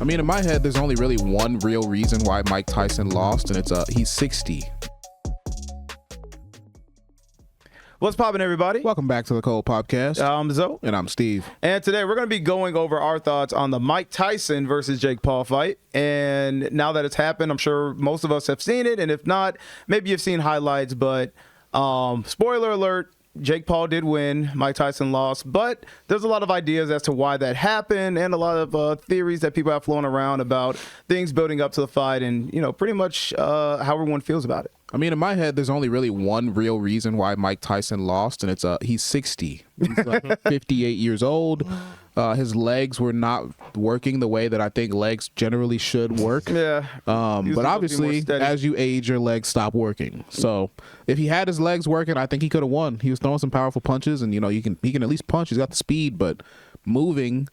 I mean, in my head, there's only really one real reason why Mike Tyson lost, and it's he's 60. What's poppin', everybody? Welcome back to the Cole Podcast. I'm Zoe. And I'm Steve. And today we're going to be going over our thoughts on the Mike Tyson versus Jake Paul fight. And now that it's happened, I'm sure most of us have seen it. And if not, maybe you've seen highlights. But spoiler alert, Jake Paul did win. Mike Tyson lost. But there's a lot of ideas as to why that happened and a lot of theories that people have flown around about things building up to the fight and, you know, pretty much how everyone feels about it. I mean, in my head, there's only really one real reason why Mike Tyson lost, and it's he's 60. He's like 58 years old. His legs were not working the way that I think legs generally should work. Yeah. But obviously, as you age, your legs stop working. So if he had his legs working, I think he could have won. He was throwing some powerful punches, and you know, he can at least punch. He's got the speed, but moving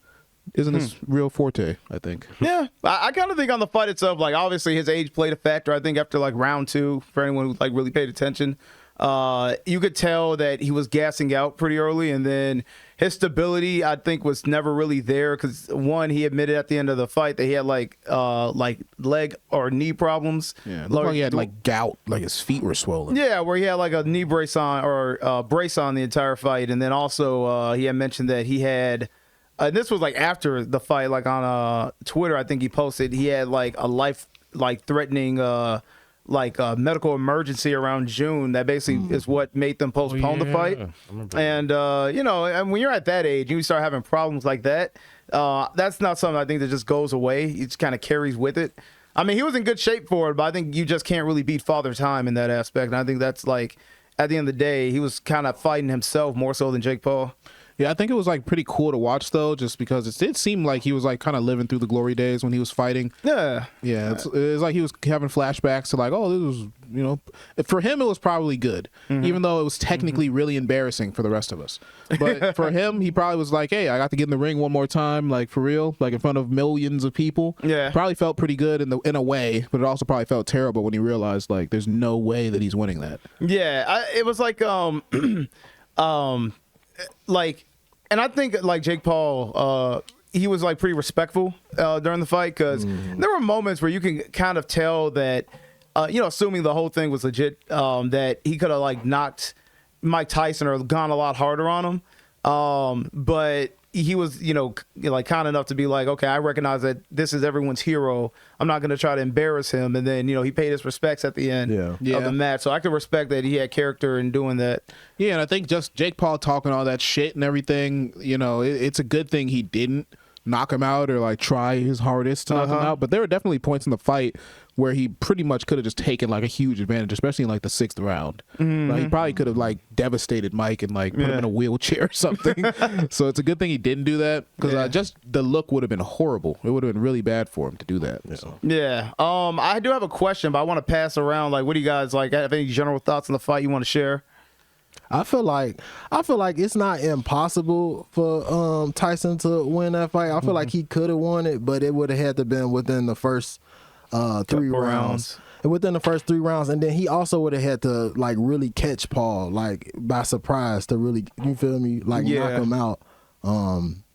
isn't his real forte, I think. Yeah, I kind of think on the fight itself, like obviously his age played a factor. I think after like round 2, for anyone who like really paid attention, you could tell that he was gassing out pretty early, and then his stability I think was never really there because one, he admitted at the end of the fight that he had like leg or knee problems. Yeah, it looked like he had like gout, like his feet were swollen. Yeah, where he had like a knee brace on or brace on the entire fight, and then also he had mentioned that he had. This was like after the fight, like on Twitter, I think he posted he had like a life-threatening medical emergency around June. That basically is what made them postpone the fight. And you know, and when you're at that age, you start having problems like that. That's not something I think that just goes away. It just kind of carries with it. I mean, he was in good shape for it, but I think you just can't really beat Father Time in that aspect. And I think that's like, at the end of the day, he was kind of fighting himself more so than Jake Paul. Yeah, I think it was like pretty cool to watch though, just because it did seem like he was like kind of living through the glory days when he was fighting. Yeah, it's like he was having flashbacks to like, oh, this was, you know, for him it was probably good, even though it was technically really embarrassing for the rest of us. But for him, he probably was like, hey, I got to get in the ring one more time, like for real, like in front of millions of people. Yeah, probably felt pretty good in a way, but it also probably felt terrible when he realized like there's no way that he's winning that. Yeah, it was like like. And I think, like, Jake Paul, he was, like, pretty respectful during the fight because there were moments where you can kind of tell that, you know, assuming the whole thing was legit, that he could have, like, knocked Mike Tyson or gone a lot harder on him. But he was, you know, like, kind enough to be like, okay, I recognize that this is everyone's hero. I'm not going to try to embarrass him. And then, you know, he paid his respects at the end of the match. So I could respect that he had character in doing that. Yeah, and I think just Jake Paul talking all that shit and everything, you know, it's a good thing he didn't knock him out or like try his hardest to knock him out. But there were definitely points in the fight where he pretty much could have just taken like a huge advantage, especially in like the 6th round. Like, he probably could have like devastated Mike and like put him in a wheelchair or something. So it's a good thing he didn't do that because just the look would have been horrible. It would have been really bad for him to do that. So. Yeah. I do have a question, but I want to pass around. Like, what do you guys like? Have any general thoughts on the fight you want to share? I feel like it's not impossible for Tyson to win that fight. I feel like he could have won it, but it would have had to been within the first 3 rounds. Within the first 3 rounds, and then he also would have had to like really catch Paul like by surprise to really, you feel me, like knock him out.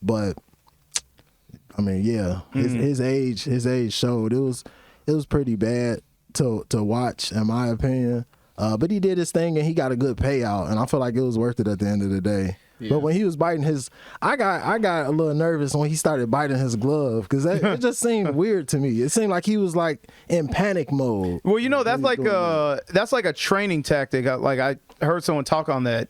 But I mean, his age showed. It was pretty bad to watch, in my opinion. But he did his thing and he got a good payout, and I feel like it was worth it at the end of the day. Yeah. But when he was biting his, I got a little nervous when he started biting his glove because it just seemed weird to me. It seemed like he was like in panic mode. Well, you know, that's like a training tactic. I heard someone talk on that.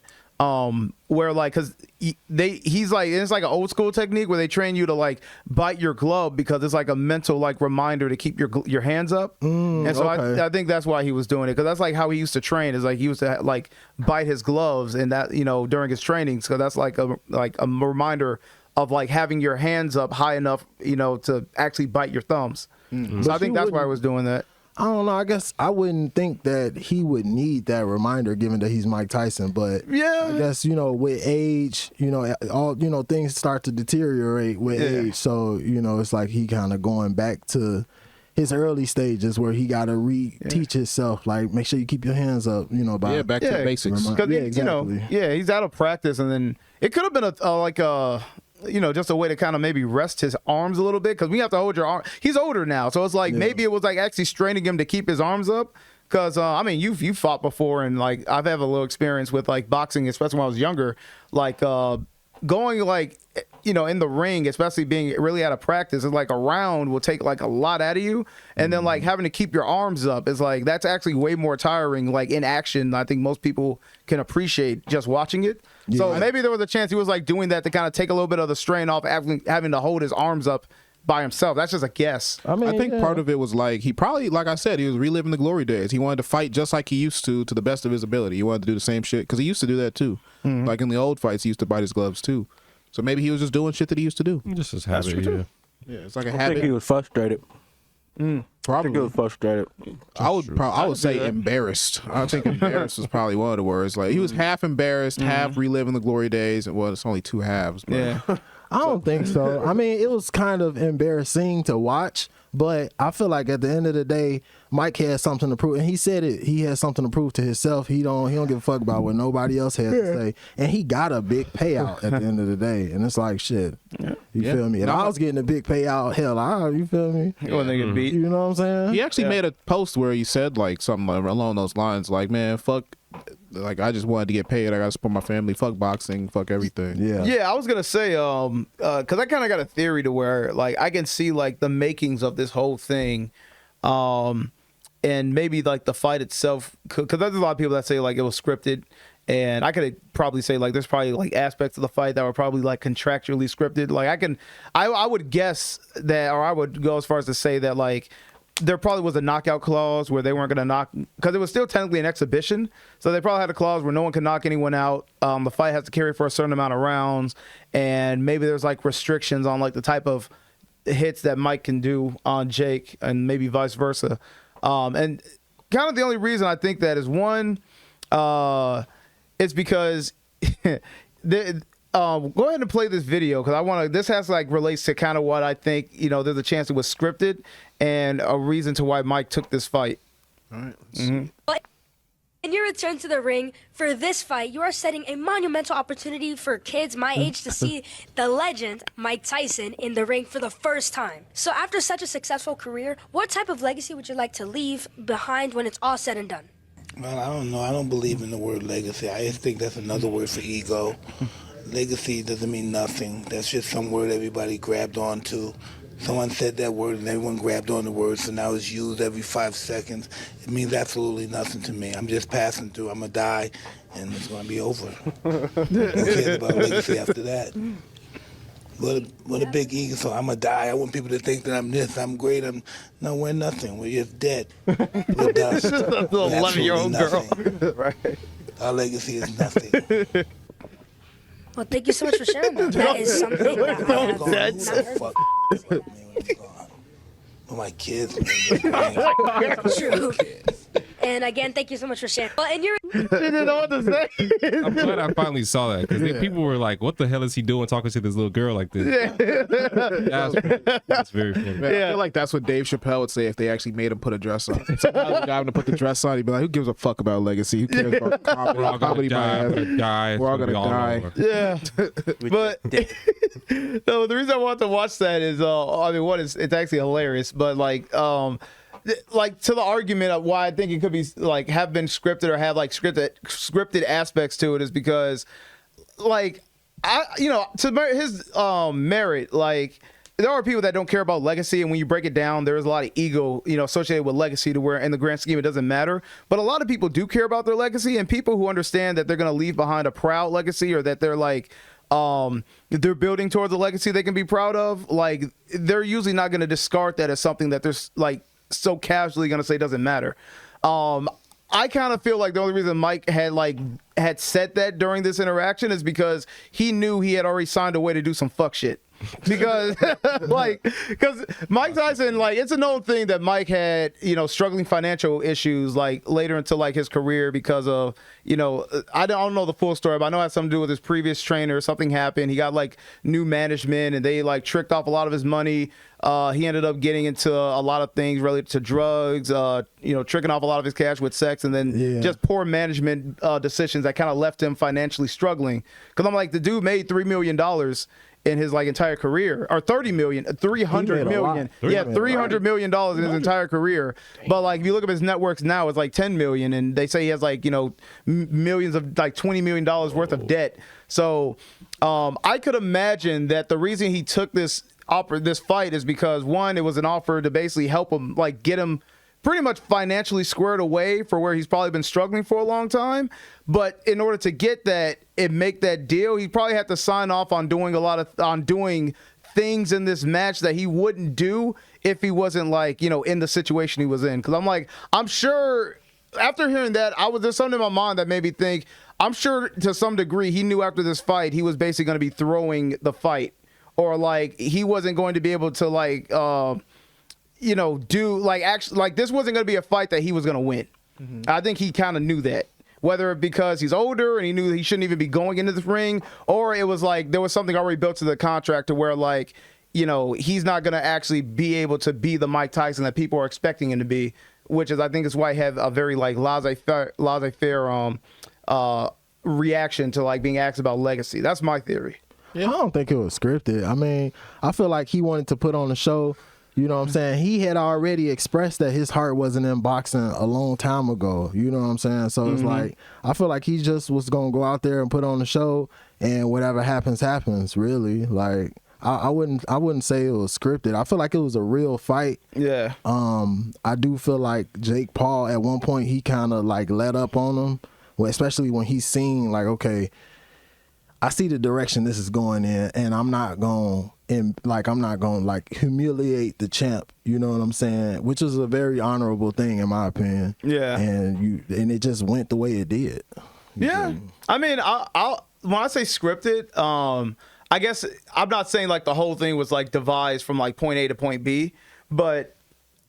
Where like, cause he's like, it's like an old school technique where they train you to like bite your glove because it's like a mental like reminder to keep your hands up. And so I think that's why he was doing it, because that's like how he used to train, is like he used to like bite his gloves and that, you know, during his trainings. So that's like a reminder of like having your hands up high enough, you know, to actually bite your thumbs. So I think that's why I was doing that. I don't know. I guess I wouldn't think that he would need that reminder, given that he's Mike Tyson. But I guess, you know, with age, you know, all, you know, things start to deteriorate with age. So, you know, it's like he kind of going back to his early stages where he got to reteach himself, like make sure you keep your hands up, you know, by back to the basics. Exactly. You know, he's out of practice, and then it could have been just a way to kind of maybe rest his arms a little bit, because we have to hold your arm. He's older now, so it's like maybe it was like actually straining him to keep his arms up. Because I mean, you fought before, and like I've had a little experience with like boxing, especially when I was younger. Like going like in the ring, especially being really out of practice, is like a round will take like a lot out of you, and then like having to keep your arms up is like that's actually way more tiring. Like in action, I think most people can appreciate just watching it. Yeah. So maybe there was a chance he was like doing that to kind of take a little bit of the strain off having to hold his arms up by himself. That's just a guess. I think part of it was like he probably, like I said, he was reliving the glory days. He wanted to fight just like he used to the best of his ability. He wanted to do the same shit because he used to do that too. Like in the old fights, he used to bite his gloves too. So maybe he was just doing shit that he used to do. Just his habit. Yeah, it's like a I habit. think he was frustrated. Probably. I think he was frustrated. I would say embarrassed. I think embarrassed was probably one of the words. Like he was half embarrassed, half reliving the glory days. Well, it's only two halves. But. Yeah. I don't think so. I mean, it was kind of embarrassing to watch, but I feel like at the end of the day, Mike had something to prove, and he said it. He had something to prove to himself. He don't give a fuck about what nobody else had to say, and he got a big payout at the end of the day. And it's like shit. You feel me? And I was getting a big payout. Hell, you feel me? You want to get beat? You know what I'm saying? He actually made a post where he said like something along those lines, like, "Man, fuck." Like I just wanted to get paid. I got to support my family. Fuck boxing. Fuck everything. Yeah. I was gonna say, because I kind of got a theory to where like I can see like the makings of this whole thing, and maybe like the fight itself. Because there's a lot of people that say like it was scripted, and I could probably say like there's probably like aspects of the fight that were probably like contractually scripted. Like I would guess that, or I would go as far as to say that like there probably was a knockout clause where they weren't going to knock, because it was still technically an exhibition. So they probably had a clause where no one can knock anyone out. The fight has to carry for a certain amount of rounds. And maybe there's like restrictions on like the type of hits that Mike can do on Jake, and maybe vice versa. And kind of the only reason I think that is one, it's because go ahead and play this video, because I want to. This has like relates to kind of what I think. There's a chance it was scripted, and a reason to why Mike took this fight. All right. Let's see. In your return to the ring for this fight, you are setting a monumental opportunity for kids my age to see the legend Mike Tyson in the ring for the first time. So after such a successful career, what type of legacy would you like to leave behind when it's all said and done? Well, I don't know. I don't believe in the word legacy. I just think that's another word for ego. Legacy doesn't mean nothing. That's just some word everybody grabbed onto. Someone said that word and everyone grabbed on the word, so now it's used every 5 seconds. It means absolutely nothing to me. I'm just passing through. I'm going to die, and it's going to be over. Who cares about legacy after that? What a big ego. So I'm going to die. I want people to think that I'm this, I'm great. No, we're nothing. We're just dead. We're dust. That's a little 11-year-old girl. Right. Our legacy is nothing. Well, thank you so much for sharing that. That is something that I have not heard. Well, my kids, man. True. And again, thank you so much for sharing. Well, and you're. She didn't know what to say. I'm glad I finally saw that, because people were like, "What the hell is he doing talking to this little girl like this?" That's very funny. Man, I feel like that's what Dave Chappelle would say if they actually made him put a dress on. Somehow the guy to put the dress on, he'd be like, "Who gives a fuck about legacy? Who cares about comedy? We're all gonna die. We're all gonna die." Yeah, but no, the reason I want to watch that is, it's actually hilarious, but like to the argument of why I think it could be like have been scripted or have like scripted aspects to it is because, like, to his merit, like, there are people that don't care about legacy, and when you break it down, there's a lot of ego, associated with legacy, to where in the grand scheme it doesn't matter. But a lot of people do care about their legacy, and people who understand that they're going to leave behind a proud legacy, or that they're like they're building towards a legacy they can be proud of, like, they're usually not going to discard that as something that they're like so casually going to say doesn't matter. I kind of feel like the only reason Mike had said that during this interaction is because he knew he had already signed away to do some fuck shit. Because Mike Tyson, like, it's a known thing that Mike had, struggling financial issues, like, later into like his career because of, I don't know the full story, but I know it had something to do with his previous trainer. Something happened. He got like new management, and they like tricked off a lot of his money. He ended up getting into a lot of things related to drugs, tricking off a lot of his cash with sex, and then just poor management decisions that kind of left him financially struggling. Because I'm like, the dude made $3 million in his like entire career, or 300 million. Yeah, $300 million in his entire career. But like if you look at his networks now, it's like 10 million, and they say he has like millions of like $20 million worth of debt. So I could imagine that the reason he took this fight is because, one, it was an offer to basically help him, like get him pretty much financially squared away for where he's probably been struggling for a long time. But in order to get that and make that deal, he probably had to sign off on doing things in this match that he wouldn't do if he wasn't like, in the situation he was in. Because I'm sure after hearing that, there's something in my mind that made me think, I'm sure to some degree he knew after this fight he was basically going to be throwing the fight, or like he wasn't going to be able to like do like actually like this wasn't going to be a fight that he was going to win. Mm-hmm. I think he kind of knew that, whether because he's older and he knew he shouldn't even be going into the ring, or it was like there was something already built to the contract to where like he's not going to actually be able to be the Mike Tyson that people are expecting him to be, which is I think is why he had a very like laissez-faire reaction to like being asked about legacy. That's my theory. Yeah. I don't think it was scripted. I mean, I feel like he wanted to put on a show. You know what I'm saying? He had already expressed that his heart wasn't in boxing a long time ago. You know what I'm saying? So it's like, I feel like he just was going to go out there and put on a show, and whatever happens, happens, really. Like, I wouldn't say it was scripted. I feel like it was a real fight. Yeah. I do feel like Jake Paul, at one point, he kind of like let up on him, especially when he's seen like, okay, I see the direction this is going in, and I'm not going to humiliate the champ. You know what I'm saying? Which is a very honorable thing in my opinion. Yeah. And it just went the way it did. Yeah. I mean, I'll when I say scripted, I guess I'm not saying like the whole thing was like devised from like point A to point B, but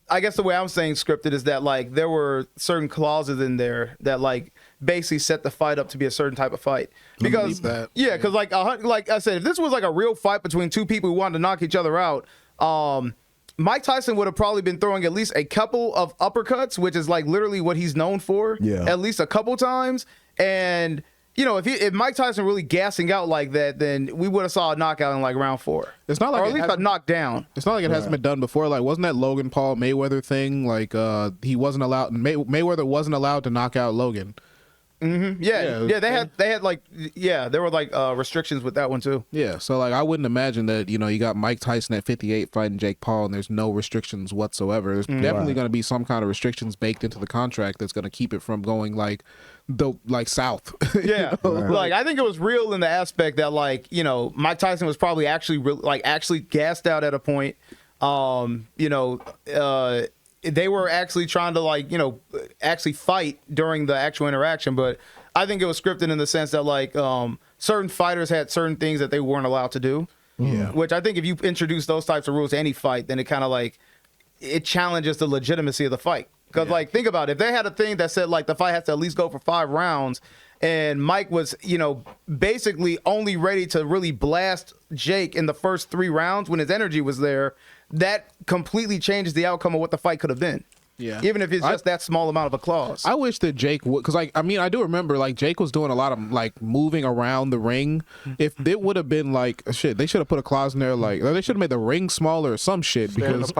I guess the way I'm saying scripted is that like there were certain clauses in there that like basically set the fight up to be a certain type of fight. Because because like I said, if this was like a real fight between two people who wanted to knock each other out, Mike Tyson would have probably been throwing at least a couple of uppercuts, which is like literally what he's known for, at least a couple times. And if Mike Tyson really gassing out like that, then we would have saw a knockout in like round 4. It's not like or at least a knockdown. It's not like it hasn't been done before. Like, wasn't that Logan Paul Mayweather thing? Like, he wasn't allowed. Mayweather wasn't allowed to knock out Logan. Mm-hmm. Yeah. They had like there were like restrictions with that one too. Yeah. So like I wouldn't imagine that you got Mike Tyson at 58 fighting Jake Paul and there's no restrictions whatsoever. There's definitely going to be some kind of restrictions baked into the contract that's going to keep it from going like south. Yeah. Like I think it was real in the aspect that like Mike Tyson was probably actually gassed out at a point. They were actually trying to actually fight during the actual interaction, but I think it was scripted in the sense that like certain fighters had certain things that they weren't allowed to do. Yeah. Which I think if you introduce those types of rules to any fight, then it kind of like it challenges the legitimacy of the fight. Because like think about it, if they had a thing that said like the fight has to at least go for 5 rounds, and Mike was basically only ready to really blast Jake in the first 3 rounds when his energy was there, that completely changes the outcome of what the fight could have been. Yeah. Even if it's just that small amount of a clause. I wish that Jake would, because I do remember like Jake was doing a lot of like moving around the ring. If it would have been like shit, they should have put a clause in there like they should have made the ring smaller or some shit, because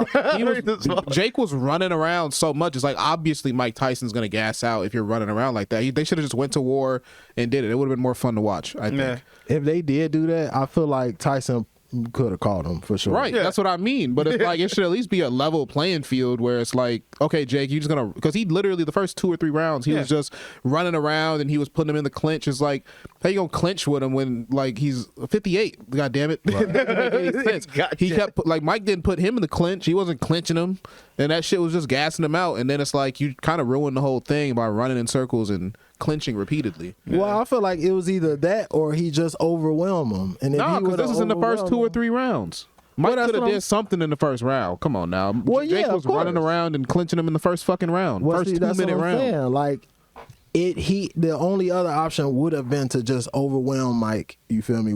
Jake was running around so much. It's like obviously Mike Tyson's gonna gas out if you're running around like that. They should have just went to war and did it. It would have been more fun to watch, I think. Yeah. If they did do that, I feel like Tyson could have caught him for sure. Right, that's what I mean. But it's like it should at least be a level playing field where it's like, okay, Jake, you just gonna, because he literally the first 2 or 3 rounds he was just running around and he was putting him in the clinch. It's like, how you gonna clinch with him when like he's 58? God damn it! Right. That doesn't make any sense. He kept like Mike didn't put him in the clinch. He wasn't clinching him, and that shit was just gassing him out. And then it's like you kind of ruined the whole thing by running in circles and clinching repeatedly. Well, I feel like it was either that or he just overwhelmed him. And no, because this is in the first 2 or 3 rounds. Mike could have did something in the first round. Come on now. Well, Jake was running around and clinching him in the first fucking round. Well, first see, 2-minute round. Saying. Like the only other option would have been to just overwhelm Mike. You feel me?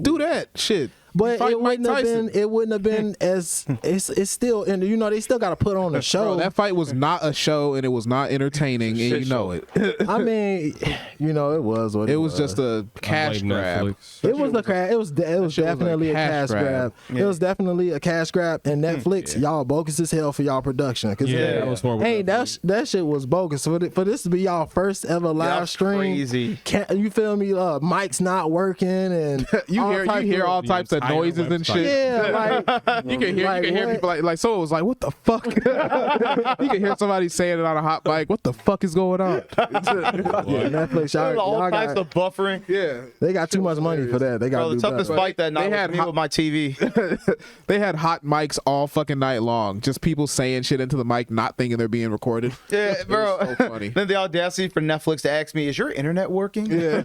Do that shit. But Fight it wouldn't Mike have Tyson. been. It wouldn't have been as. It's still, and they still got to put on a show. Bro, that fight was not a show, and it was not entertaining, and you know it. I mean, it was what It was just a cash grab. Netflix. It was a crash. It was shit was definitely a a cash grab. It was definitely a cash grab. And Netflix, y'all bogus as hell for y'all production. Cause That was horrible. hey, that shit was bogus. For this to be y'all first ever live That's stream, crazy. you feel me? Mic's not working, and You hear all The types of entire noises and website. shit. yeah, like You can hear what? people like someone was like, "What the fuck?" You can hear somebody saying it on a hot mic. What the fuck is going on? yeah, Netflix, There's all y'all types got, of buffering. Yeah, they got too much money for that. They got Bro, to the do toughest better. fight that night They had was me with my TV. they had hot mics all fucking night long. Just people saying shit into the mic, not thinking they're being recorded. Yeah, It bro. was so funny. Then the audacity for Netflix to ask me, "Is your internet working?" Yeah,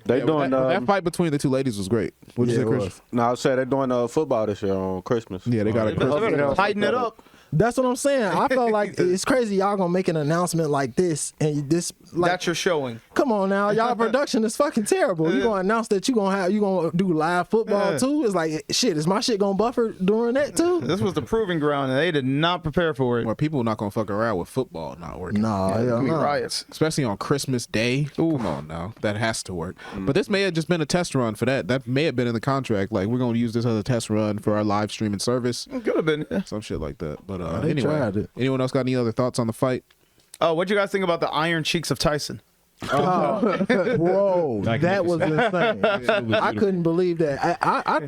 They doing that fight between the two ladies was great. What you Yeah, say, it Chris? was. no, I would say they're doing football this year on Christmas. Yeah, they got a They better tighten it up. That's what I'm saying. I felt like it's crazy y'all gonna make an announcement like this, and this like That's your showing. come on now, y'all production is fucking terrible. You gonna announce that you gonna do live football too? It's like shit. Is my shit gonna buffer during that too? This was the proving ground, and they did not prepare for it. Well, people not gonna fuck around with football not working. Nah, hell It's gonna be no. riots. Especially on Christmas Day. Come on now. That has to work. But this may have just been a test run for that. That may have been in the contract. Like, we're going to use this as a test run for our live streaming service. Could have been. Some shit like that. But they anyway, tried it. anyone else got any other thoughts on the fight? Oh, what'd you guys think about the iron cheeks of Tyson? Oh, bro, that was insane. Absolutely I couldn't believe that. I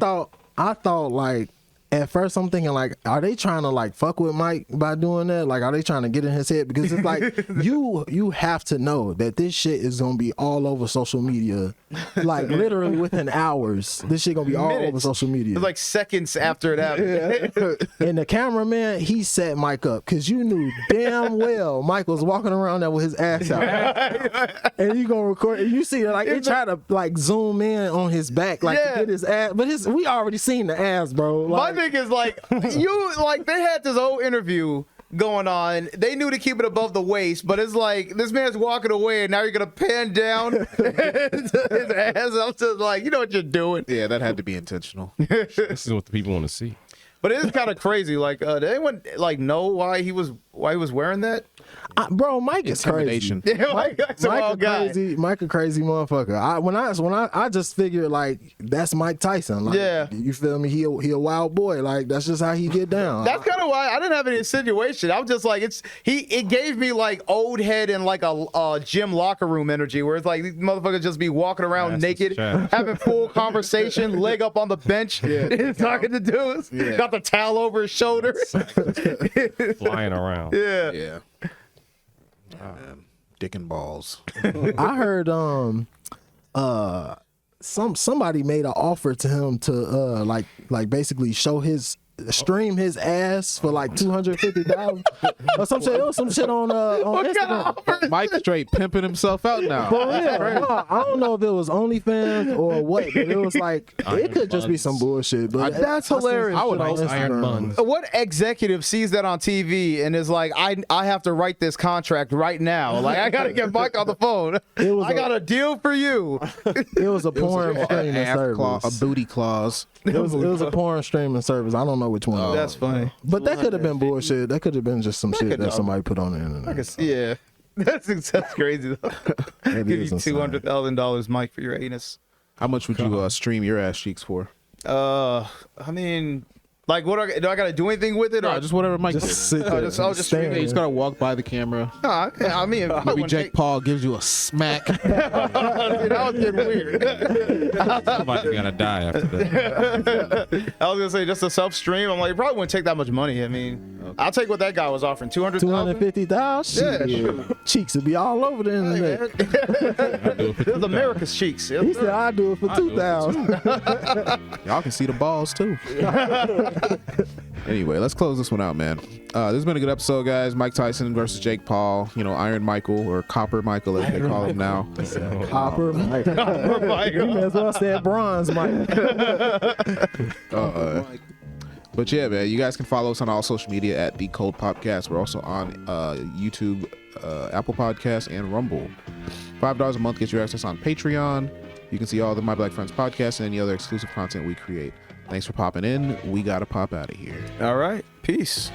thought like at first I'm thinking like, are they trying to like fuck with Mike by doing that? Like, are they trying to get in his head? Because it's like you have to know that this shit is gonna be all over social media, like literally within hours. This shit gonna be all over Minutes. social media. It was like seconds after it happened. And the cameraman, he set Mike up because you knew damn well Mike was walking around there with his ass out, and you gonna record. And you see that like they try to like zoom in on his back, like to get his ass, but we already seen the ass, bro. My Like, thing is like they had this whole interview going on. They knew to keep it above the waist, but it's like this man's walking away, and now you're gonna pan down his ass. I'm just like, you know what you're doing. Yeah, that had to be intentional. This is what the people want to see. But it is kind of crazy. Like, did anyone like know why he was wearing that? bro, Mike is crazy. Intimidation. Yeah, Mike a crazy, Mike a crazy motherfucker. I just figured like that's Mike Tyson. Like, Yeah. you feel me? He a wild boy. Like that's just how he get down. That's kind of why I didn't have any insinuation. I was just like, it gave me like old head and like a gym locker room energy where it's like these motherfuckers just be walking around That's naked, the chat. having full conversation, leg up on the bench, talking to dudes, got the towel over his shoulder. Flying around. Yeah. Yeah. Man, dick and balls. I heard somebody made an offer to him to like basically stream his ass for like $250 or some shit. It was some shit on Instagram. Mike straight pimping himself out now. For real. No, I don't know if it was OnlyFans or what, but it was like it could just be some bullshit. But That's hilarious. I would Nice iron buns. What executive sees that on TV and is like, I have to write this contract right now. Like, I got to get Mike on the phone. I got a deal for you. It was a porn streaming A service. booty clause. It was a porn streaming service. I don't know which one. That's funny. But that could have been bullshit. That could have been just some shit that somebody put on the internet. Yeah. That's crazy, though. That Give is you insane. $200,000, Mike, for your anus. How much would you stream your ass cheeks for? I mean, like, do I got to do anything with it? No, or just whatever Mike Just did. sit there. I'll just stand stream it. You just there. gotta walk by the camera. Nah, I mean, Maybe Jake Paul gives you a smack. that was getting weird. Somebody's gotta die after that. I was gonna say just a self-stream. I'm like, it probably wouldn't take that much money. I mean, I'll take what that guy was offering, $200,000. $250,000. Yeah, Shit. Cheeks would be all over the internet. I'll do it for This is America's cheeks. He said, "I'll do it for $2,000." Y'all can see the balls too. Anyway, let's close this one out, man. This has been a good episode, guys. Mike Tyson versus Jake Paul. You know, Iron Michael or Copper Michael, as they call him now. Copper Mike. Mike. You may as well say Bronze Mike. But yeah, man, you guys can follow us on all social media at The Cold Podcast. We're also on YouTube, Apple Podcasts, and Rumble. $5 a month gets you access on Patreon. You can see all the My Black Friends podcasts and any other exclusive content we create. Thanks for popping in. We got to pop out of here. All right. Peace.